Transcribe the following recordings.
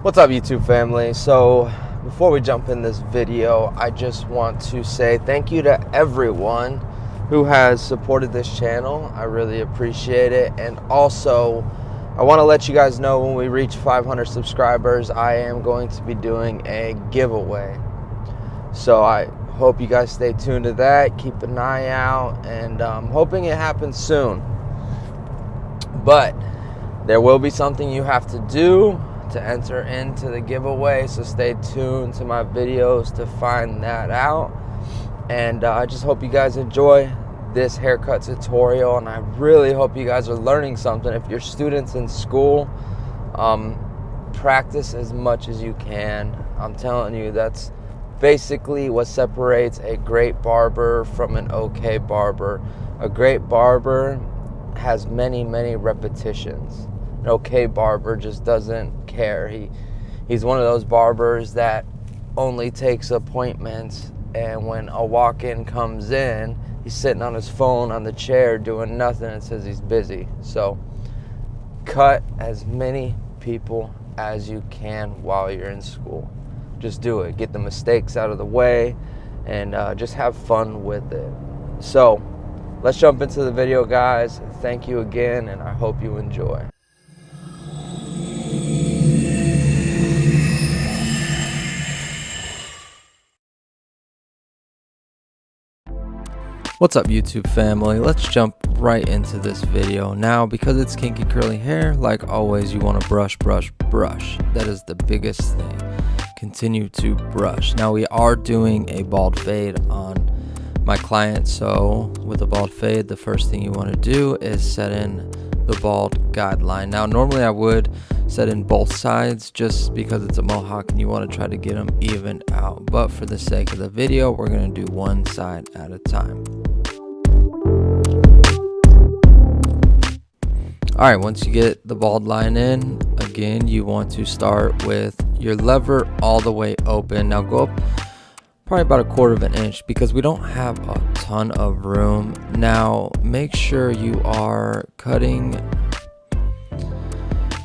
What's up, YouTube family? So before we jump in this video, I just want to say thank you to everyone who has supported this channel. I really appreciate it. And also, I want to let you guys know when we reach 500 subscribers, I am going to be doing a giveaway. So I hope you guys stay tuned to that. Keep an eye out, and I'm hoping it happens soon. But there will be something you have to do to enter into the giveaway, so stay tuned to my videos to find that out. And I just hope you guys enjoy this haircut tutorial, and I really hope you guys are learning something. If you're students in school, practice as much as you can. I'm telling you, that's basically what separates a great barber from an okay barber. A great barber has many repetitions. An okay barber just doesn't care. He's one of those barbers that only takes appointments, and when a walk-in comes in, he's sitting on his phone on the chair doing nothing and says he's busy. So cut as many people as you can while you're in school. Just do it. Get the mistakes out of the way, and just have fun with it. So let's jump into the video, guys. Thank you again, and I hope you enjoy. What's up, YouTube family? Let's jump right into this video. Now, because it's kinky curly hair, like always, you want to brush. That is the biggest thing. Continue to brush. Now, we are doing a bald fade on my client, so with a bald fade, the first thing you want to do is set in the bald guideline. Now, normally I would set in both sides just because it's a mohawk and you want to try to get them even out, but for the sake of the video, we're going to do one side at a time. Alright, once you get the bald line in, again, you want to start with your lever all the way open. Now go up probably about 1/4 of an inch because we don't have a ton of room. Now make sure you are cutting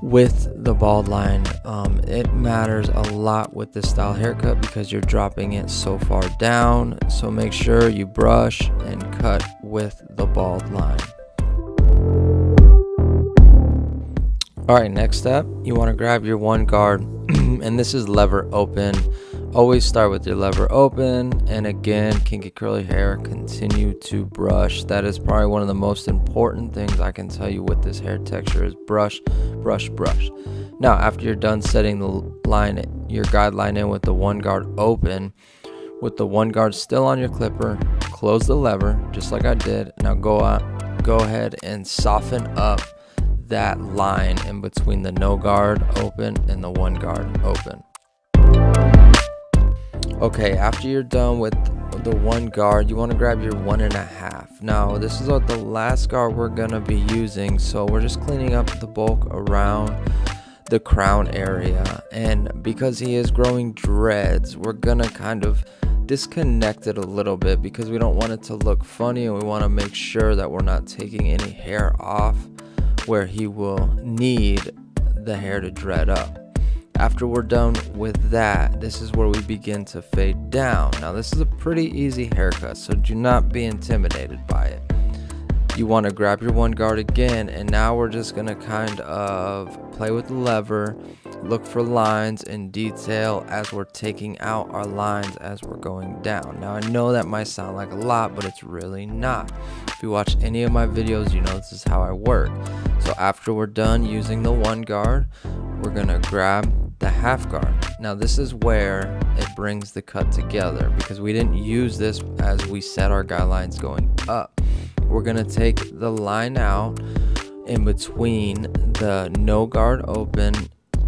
with the bald line. It matters a lot with this style haircut because you're dropping it so far down. So make sure you brush and cut with the bald line. Alright, next step, you want to grab your one guard, and this is lever open. Always start with your lever open, and again, kinky curly hair, continue to brush. That is probably one of the most important things I can tell you with this hair texture is brush. Now, after you're done setting the line, your guideline in with the one guard open, with the one guard still on your clipper, close the lever, just like I did. Now go ahead and soften up that line in between the no guard open and the one guard open. Okay, after you're done with the one guard, you want to grab your 1.5. Now this is what the last guard we're gonna be using, so we're just cleaning up the bulk around the crown area, and because he is growing dreads, we're gonna kind of disconnect it a little bit because we don't want it to look funny, and we want to make sure that we're not taking any hair off where he will need the hair to dread up. After we're done with that, this is where we begin to fade down. Now this is a pretty easy haircut, so do not be intimidated by it. You want to grab your one guard again, and now we're just going to kind of play with the lever, look for lines and detail as we're taking out our lines as we're going down. Now I know that might sound like a lot, but it's really not. If you watch any of my videos, you know this is how I work. So after we're done using the one guard, we're going to grab the half guard. Now this is where it brings the cut together because we didn't use this as we set our guidelines going up. We're going to take the line out in between the no guard open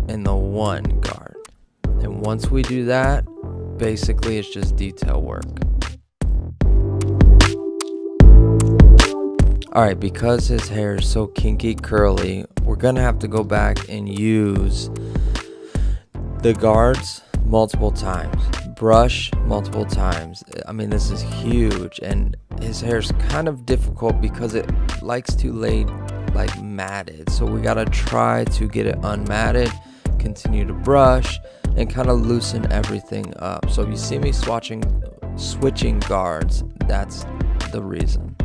and the one guard, and once we do that, basically it's just detail work. Alright, because his hair is so kinky curly, we're gonna have to go back and use the guards multiple times, brush multiple times. I mean, this is huge, and his hair's kind of difficult because it likes to lay like matted, so we gotta try to get it unmatted, continue to brush and kind of loosen everything up. So if you see me switching guards, that's the reason.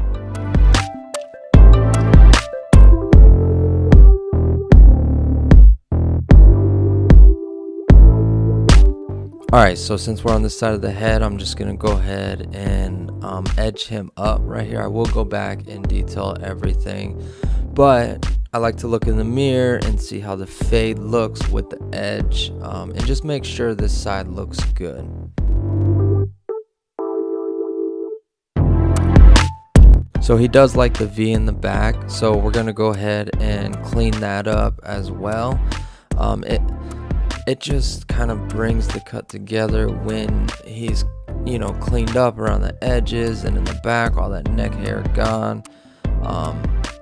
Alright, so since we're on this side of the head, I'm just going to go ahead and edge him up right here. I will go back and detail everything, but I like to look in the mirror and see how the fade looks with the edge, and just make sure this side looks good. So he does like the V in the back, so we're going to go ahead and clean that up as well. It just kind of brings the cut together when he's, you know, cleaned up around the edges and in the back, all that neck hair gone.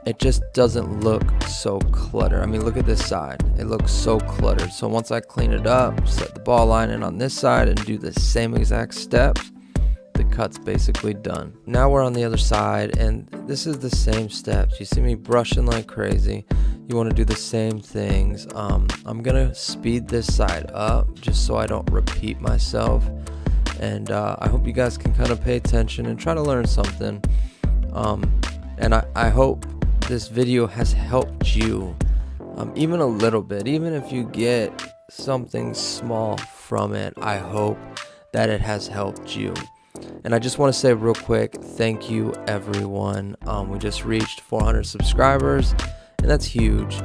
It just doesn't look so cluttered. I mean, look at this side. It looks so cluttered. So once I clean it up, set the ball line in on this side and do the same exact steps, the cut's basically done. Now we're on the other side, and this is the same steps. You see me brushing like crazy. You want to do the same things. I'm gonna speed this side up just so I don't repeat myself, and I hope you guys can kind of pay attention and try to learn something. And I hope this video has helped you, even a little bit. Even if you get something small from it, I hope that it has helped you. And I just want to say real quick, thank you everyone. We just reached 400 subscribers, and that's huge.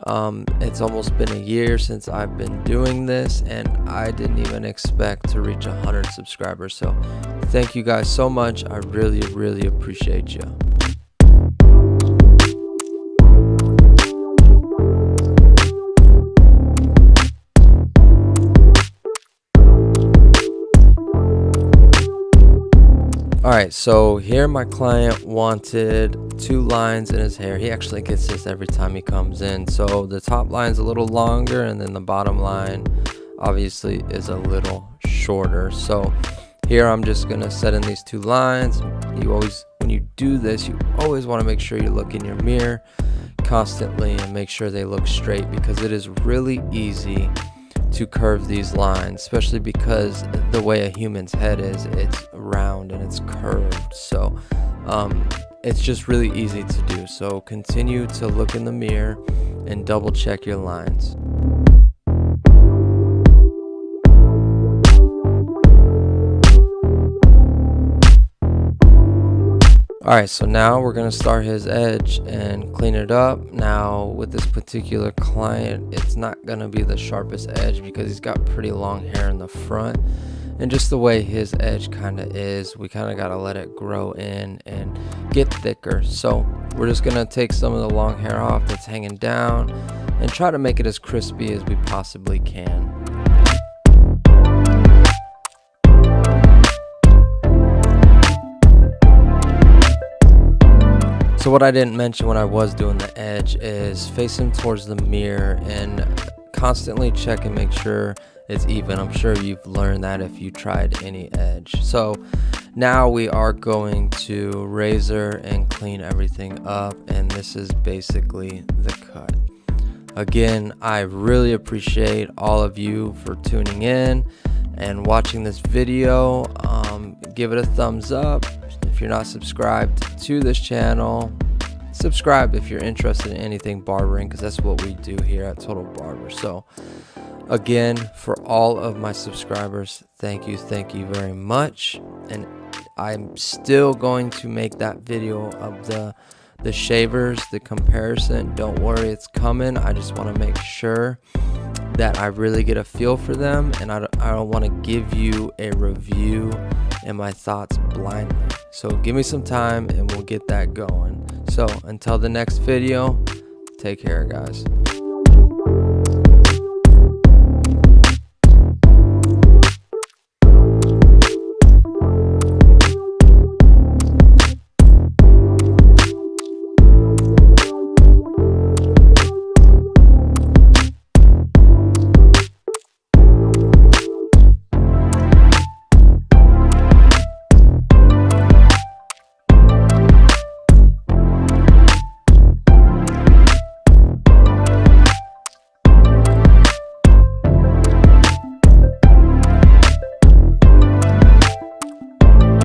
It's almost been a year since I've been doing this, and I didn't even expect to reach 100 subscribers. So thank you guys so much. I really appreciate you. Alright, so here my client wanted 2 lines in his hair. He actually gets this every time he comes in. So the top line's a little longer, and then the bottom line obviously is a little shorter. So here I'm just gonna set in these 2 lines. When you do this, you always want to make sure you look in your mirror constantly and make sure they look straight, because it is really easy to curve these lines, especially because the way a human's head is, it's round and it's curved. So it's just really easy to do. So continue to look in the mirror and double check your lines. Alright, so now we're going to start his edge and clean it up. Now with this particular client, it's not going to be the sharpest edge because he's got pretty long hair in the front. And just the way his edge kind of is, we kind of got to let it grow in and get thicker. So we're just going to take some of the long hair off that's hanging down and try to make it as crispy as we possibly can. So what I didn't mention when I was doing the edge is face him towards the mirror and constantly check and make sure it's even. I'm sure you've learned that if you tried any edge. So now we are going to razor and clean everything up, and this is basically the cut. Again, I really appreciate all of you for tuning in and watching this video. Give it a thumbs up. If you're not subscribed to this channel, subscribe if you're interested in anything barbering, because that's what we do here at Total Barber. So again, for all of my subscribers, thank you very much. And I'm still going to make that video of the shavers, the comparison. Don't worry, it's coming. I just want to make sure that I really get a feel for them, and I don't want to give you a review and my thoughts blindly. So give me some time and we'll get that going. So until the next video, take care guys.